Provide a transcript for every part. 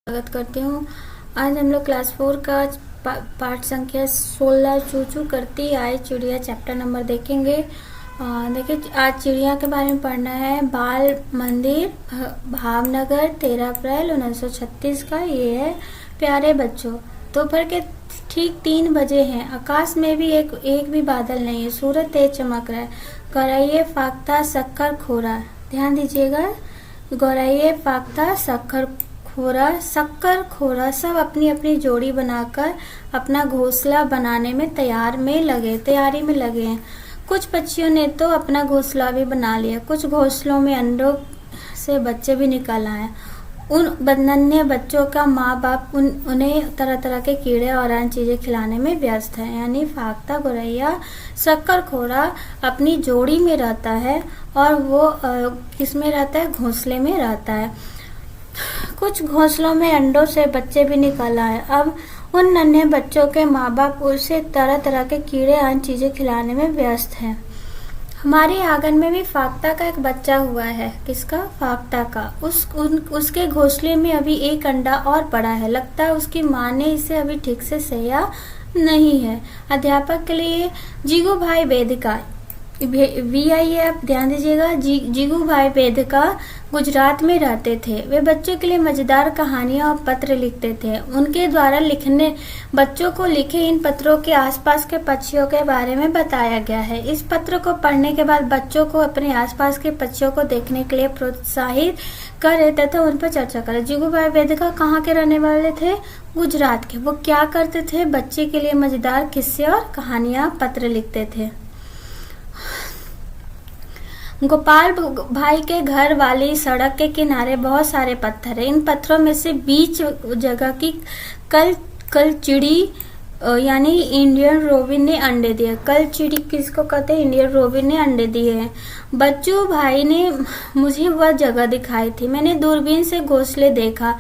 स्वागत करती हूँ। आज हम लोग क्लास 4 का पाठ संख्या 16 चू चू करती आई चिड़िया चैप्टर नंबर देखेंगे। देखिए, आज चिड़िया के बारे में पढ़ना है। बाल मंदिर, भावनगर, 13 अप्रैल 1936 का ये है। प्यारे बच्चों, दोपहर के ठीक 3 बजे हैं। आकाश में भी एक भी बादल नहीं है। सूरज तेज चमक रहा है। गौरैया फाख्ता शक्कर खोरा, ध्यान दीजिएगा। गौरैया फाख्ता शक्कर खोरा सब अपनी अपनी जोड़ी बनाकर अपना घोंसला बनाने में तैयारी में लगे हैं। कुछ पक्षियों ने तो अपना घोंसला भी बना लिया। कुछ घोंसलों में अंडों से बच्चे भी निकल आए। उन नन्हे बच्चों का माँ बाप उन्हें तरह तरह के कीड़े और अन्य चीजें खिलाने में व्यस्त है। यानी फाख्ता गौरैया शक्करखोरा अपनी जोड़ी में रहता है और वो किस में रहता है? घोंसले में रहता है। कुछ घोंसलों में अंडों से बच्चे भी निकल आए। अब उन नन्हे बच्चों के माँ बाप उसे तरह तरह के कीड़े अन्य चीजें खिलाने में व्यस्त हैं। हमारे आंगन में भी फाख्ता का एक बच्चा हुआ है। किसका? फाख्ता का। उसके घोंसले में अभी एक अंडा और पड़ा है। लगता है उसकी माँ ने इसे अभी ठीक से सया नहीं है। अध्यापक के लिए जीगू भाई वेदिका VIF, ध्यान दीजिएगा। जीगू भाई वेदिका गुजरात में रहते थे। वे बच्चों के लिए मजेदार कहानियां और पत्र लिखते थे। उनके द्वारा बच्चों को लिखे इन पत्रों के आसपास के पक्षियों के बारे में बताया गया है। इस पत्र को पढ़ने के बाद बच्चों को अपने आसपास के पक्षियों को देखने के लिए प्रोत्साहित करे तथा उन पर चर्चा करे। जीगू भाई वेदिका कहाँ के रहने वाले थे? गुजरात के। वो क्या करते थे? बच्चे के लिए मजेदार किस्से और कहानियां पत्र लिखते थे। गोपाल भाई के घर वाली सड़क के किनारे बहुत सारे पत्थर है। इन पत्थरों में से बीच जगह की कल चिड़ी यानी इंडियन रोबिन ने अंडे दिए। कल चिड़ी किसको कहते हैं? इंडियन रोबिन ने अंडे दिए हैं। बच्चू भाई ने मुझे वह जगह दिखाई थी। मैंने दूरबीन से घोंसले देखा।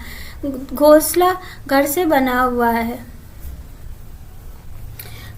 घोंसला घर से बना हुआ है,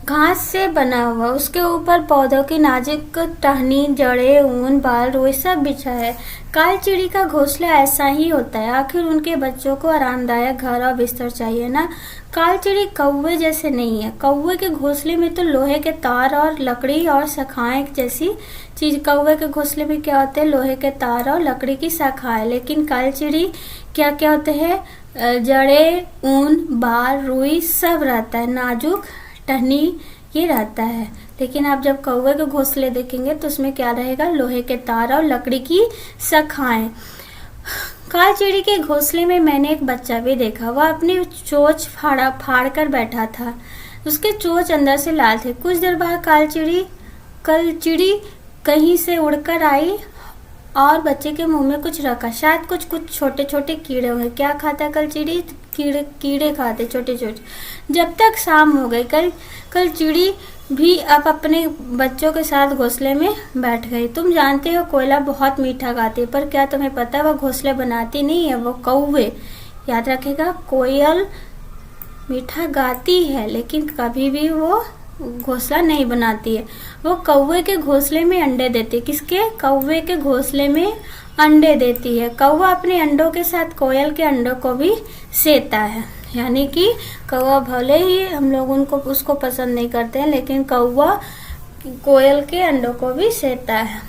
घास से बना हुआ। उसके ऊपर पौधों की नाजुक टहनी, जड़ें, ऊन, बाल, रोई सब बिछा है। काल चिड़ी का घोंसला ऐसा ही होता है। आखिर उनके बच्चों को आरामदायक घर और बिस्तर चाहिए ना। काल चिड़ी कौवे जैसे नहीं है। कौवे के घोंसले में तो लोहे के तार और लकड़ी और शाखाएं जैसी चीज। कौवे के घोंसले में क्या होते हैं? लोहे के तार और लकड़ी की शाखाएं। लेकिन काल चिड़ी क्या क्या होते हैं? जड़ें, ऊन, बाल, रुई सब रहता है। नाजुक टहनी ये रहता है। लेकिन आप जब कौवे के घोंसले देखेंगे तो उसमें क्या रहेगा? लोहे के तार और लकड़ी की शाखाएं। काल चिड़ी के घोंसले में मैंने एक बच्चा भी देखा। वह अपनी चोंच फाड़ कर बैठा था। उसके चोंच अंदर से लाल थे। कुछ देर बाद कल चिड़ी कहीं से उड़कर आई और बच्चे के मुंह में कुछ रखा। शायद कुछ छोटे छोटे कीड़े होंगे। क्या खाता है कल चिड़ी? कीड़े खाते छोटे छोटे। जब तक शाम हो गई, कल चिड़ी भी अब अपने बच्चों के साथ घोंसले में बैठ गई। तुम जानते हो कोयला बहुत मीठा गाती है, पर क्या तुम्हें पता है वह घोंसले बनाती नहीं है, वो कौवे। याद रखेगा, कोयल मीठा गाती है लेकिन कभी भी वो घोंसला नहीं बनाती है। वो कौवे के घोंसले में अंडे देती है। किसके? कौवे के घोंसले में अंडे देती है। कौवा अपने अंडों के साथ कोयल के अंडों को भी सेता है। यानी कि कौवा भले ही हम लोग उसको पसंद नहीं करते हैं, लेकिन कौवा कोयल के अंडों को भी सेता है।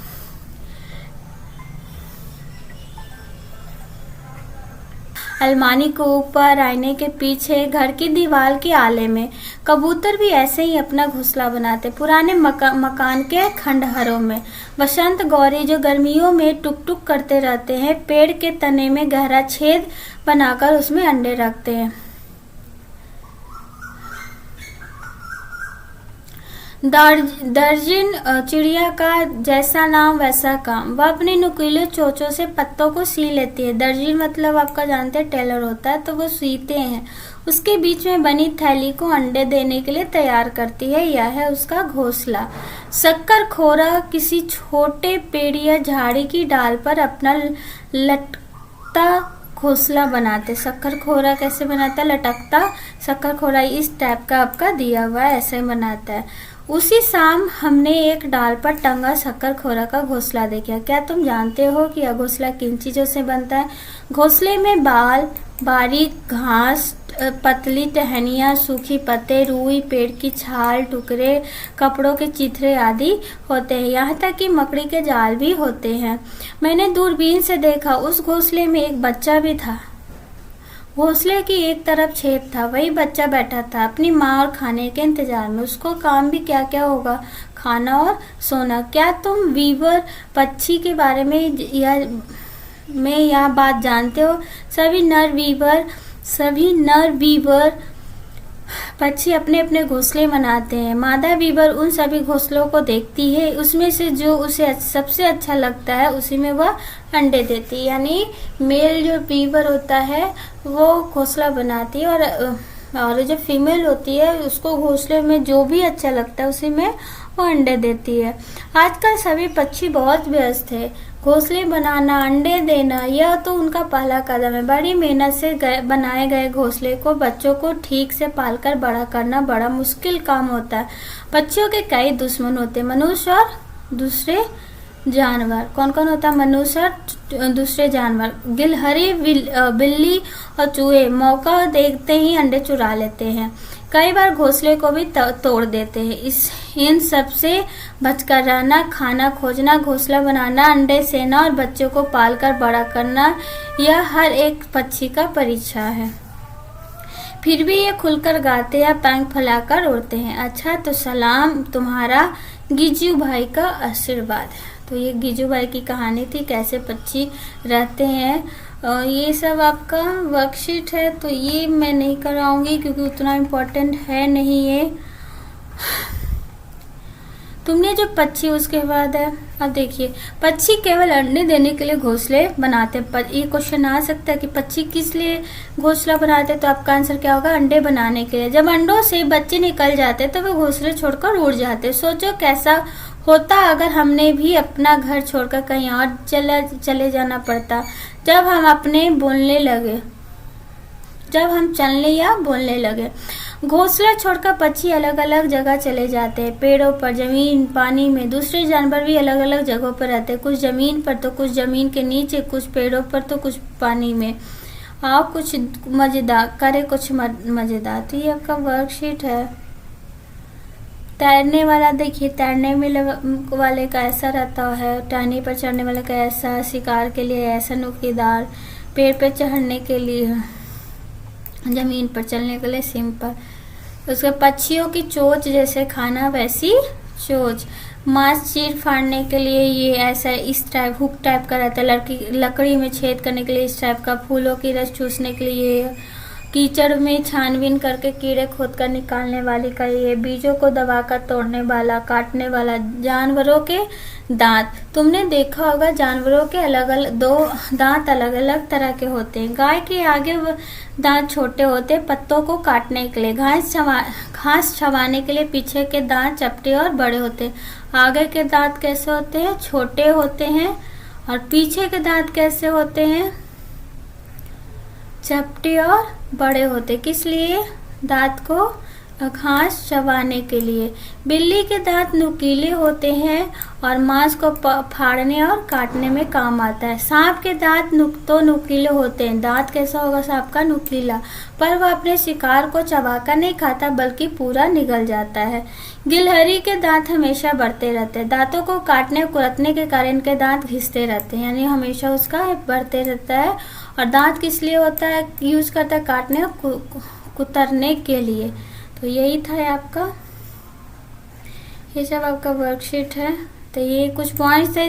अलमारी के ऊपर, आईने के पीछे, घर की दीवार के आले में कबूतर भी ऐसे ही अपना घोंसला बनाते। पुराने मकान के खंडहरों में बसंत गौरी जो गर्मियों में टुक टुक करते रहते हैं, पेड़ के तने में गहरा छेद बनाकर उसमें अंडे रखते हैं। दर्जन चिड़िया का जैसा नाम वैसा काम। वह अपनी नुकीले चोंचों से पत्तों को सी लेती है। दर्जन मतलब आपका जानते हैं टेलर होता है, तो वो सीते हैं। उसके बीच में बनी थैली को अंडे देने के लिए तैयार करती है। यह है उसका घोंसला। शक्करखोरा किसी छोटे पेड़ या झाड़ी की डाल पर अपना लटकता घोंसला बनाते। शक्करखोरा कैसे बनाता है? लटकता। शक्करखोरा इस टाइप का आपका दिया हुआ है, ऐसे बनाता है। उसी शाम हमने एक डाल पर टंगा शक्करखोरा का घोंसला देखा। क्या तुम जानते हो कि यह घोंसला किन चीजों से बनता है? घोंसले में बाल, बारीक घास, पतली टहनियाँ, सूखी पत्ते, रुई, पेड़ की छाल, टुकड़े, कपड़ों के चिथड़े आदि होते हैं। यहाँ तक कि मकड़ी के जाल भी होते हैं। मैंने दूरबीन से देखा, उस घोंसले में एक बच्चा भी था। घोंसले की एक तरफ छेद था, वही बच्चा बैठा था अपनी माँ और खाने के इंतजार में। उसको काम भी क्या क्या होगा, खाना और सोना। क्या तुम वीवर पक्षी के बारे में यह बात जानते हो? सभी नर वीवर पक्षी अपने अपने घोंसले बनाते हैं। मादा वीवर उन सभी घोंसलों को देखती है, उसमें से जो उसे सबसे अच्छा लगता है उसी में वह अंडे देती है। यानी मेल जो वीवर होता है वो घोंसला बनाती है और जो फीमेल होती है उसको घोंसले में जो भी अच्छा लगता है उसी में वो अंडे देती है। आजकल सभी पक्षी बहुत व्यस्त है। घोंसले बनाना, अंडे देना, यह तो उनका पहला कदम है। बड़ी मेहनत से बनाए गए घोंसले को बच्चों को ठीक से पालकर बड़ा करना बड़ा मुश्किल काम होता है। पक्षियों के कई दुश्मन होते हैं, मनुष्य और दूसरे जानवर। कौन कौन होता है? मनुष्य और दूसरे जानवर। गिलहरी, बिल्ली और चूहे मौका देखते ही अंडे चुरा लेते हैं। कई बार घोंसले को भी तोड़ देते हैं। इन सब से बचकर रहना, खाना खोजना, घोंसला बनाना, अंडे सेना और बच्चों को पालकर बड़ा करना, यह हर एक पक्षी का परीक्षा है। फिर भी ये खुलकर गाते या पंख फैलाकर उड़ते हैं। अच्छा तो सलाम तुम्हारा गिजू भाई का आशीर्वाद। तो ये गिजू भाई की कहानी थी, कैसे पक्षी रहते हैं। ये सब आपका वर्कशीट है, तो ये मैं नहीं कराऊंगी क्योंकि उतना इम्पोर्टेंट है नहीं ये। तुमने जो पक्षी, उसके बाद है, अब देखिए, पक्षी केवल अंडे देने के लिए घोंसले बनाते हैं। ये क्वेश्चन आ सकता है कि पक्षी किस लिए घोंसला बनाते हैं, तो आपका आंसर क्या होगा? अंडे बनाने के लिए। जब अंडों से बच्चे निकल जाते तो वे घोंसले छोड़कर उड़ जाते। सोचो कैसा होता अगर हमने भी अपना घर छोड़कर कहीं और चले जाना पड़ता। जब हम चलने या बोलने लगे, घोंसला छोड़कर पक्षी अलग अलग जगह चले जाते हैं। पेड़ों पर, जमीन, पानी में। दूसरे जानवर भी अलग अलग जगहों पर रहते हैं, कुछ जमीन पर तो कुछ जमीन के नीचे, कुछ पेड़ों पर तो कुछ पानी में। आओ कुछ मजेदार। तो ये आपका वर्कशीट है। तैरने वाला देखिए, तैरने में वाले का ऐसा रहता है, टहनी पर चढ़ने वाले का ऐसा, शिकार के लिए ऐसा नुकीदार, पेड़ पे चढ़ने के लिए, जमीन पर चलने के लिए सिंपल। उसके पक्षियों की चोंच जैसे खाना वैसी चोंच। मांस चीर फाड़ने के लिए ये ऐसा इस टाइप हुक टाइप का रहता है। लकड़ी में छेद करने के लिए इस टाइप का। फूलों की रस चूसने के लिए। कीचड़ में छानबीन करके कीड़े खोदकर निकालने वाली का ये। बीजों को दबाकर तोड़ने वाला, काटने वाला। जानवरों के दांत, तुमने देखा होगा जानवरों के दो दांत अलग अलग तरह के होते हैं। गाय के आगे दांत छोटे होते हैं पत्तों को काटने के लिए। घास चबाने के लिए पीछे के दांत चपटे और बड़े होते हैं। आगे के दांत कैसे होते हैं? छोटे होते हैं। और पीछे के दांत कैसे होते हैं? चपटे और बड़े होते। किस लिए? दांत को घास चबाने के लिए। बिल्ली के दांत नुकीले होते हैं और मांस को फाड़ने और काटने में काम आता है। सांप के दांत नुकीले होते हैं। दांत कैसा होगा सांप का? नुकीला। पर वह अपने शिकार को चबाकर नहीं खाता बल्कि पूरा निगल जाता है। गिलहरी के दांत हमेशा बढ़ते रहते हैं। दांतों को काटने और कुरतने के कारण इनके दांत घिसते रहते हैं, यानी हमेशा उसका बढ़ते रहता है। और दांत किस लिए होता है? यूज करता है काटने और कुतरने के लिए। तो यही था आपका, ये सब आपका वर्कशीट है। तो ये कुछ पॉइंट्स थे।